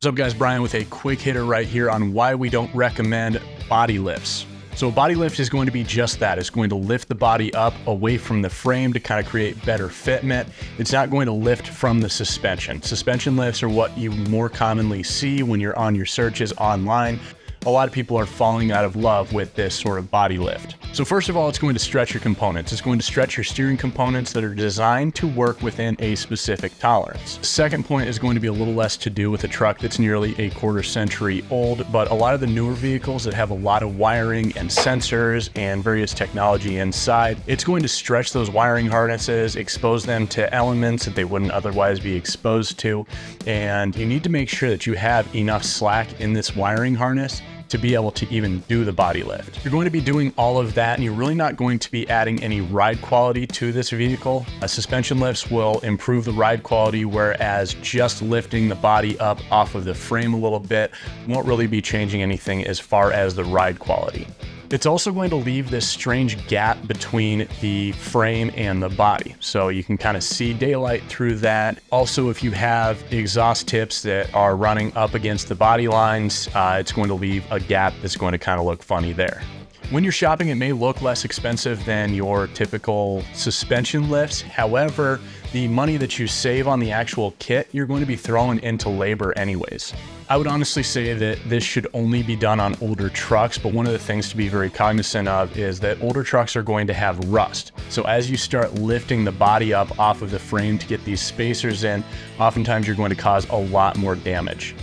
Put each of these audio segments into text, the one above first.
What's up guys, Brian with a quick hitter right here on why we don't recommend body lifts. So a body lift is going to be just that. It's going to lift the body up away from the frame to kind of create better fitment. It's not going to lift from the suspension. Suspension lifts are what you more commonly see when you're on your searches online. A lot of people are falling out of love with this sort of body lift. So first of all, it's going to stretch your components. It's going to stretch your steering components that are designed to work within a specific tolerance. Second point is going to be a little less to do with a truck that's nearly a quarter century old, but a lot of the newer vehicles that have a lot of wiring and sensors and various technology inside, it's going to stretch those wiring harnesses, expose them to elements that they wouldn't otherwise be exposed to. And you need to make sure that you have enough slack in this wiring harness to be able to even do the body lift. You're going to be doing all of that and you're really not going to be adding any ride quality to this vehicle. Suspension lifts will improve the ride quality, whereas just lifting the body up off of the frame a little bit won't really be changing anything as far as the ride quality. It's also going to leave this strange gap between the frame and the body, so you can kind of see daylight through that. Also, if you have exhaust tips that are running up against the body lines, it's going to leave a gap that's going to kind of look funny there. When you're shopping, it may look less expensive than your typical suspension lifts. However, the money that you save on the actual kit, you're going to be throwing into labor anyways. I would honestly say that this should only be done on older trucks, but one of the things to be very cognizant of is that older trucks are going to have rust. So as you start lifting the body up off of the frame to get these spacers in, oftentimes you're going to cause a lot more damage.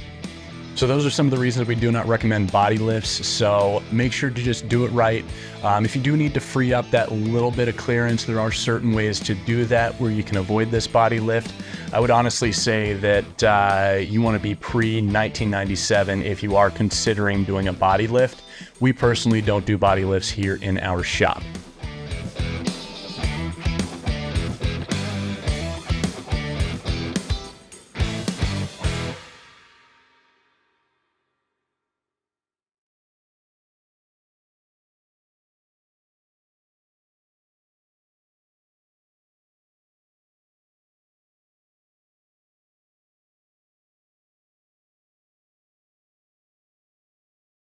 So those are some of the reasons we do not recommend body lifts. So make sure to just do it right. If you do need to free up that little bit of clearance, there are certain ways to do that where you can avoid this body lift. I would honestly say that you want to be pre-1997 if you are considering doing a body lift. We personally don't do body lifts here in our shop.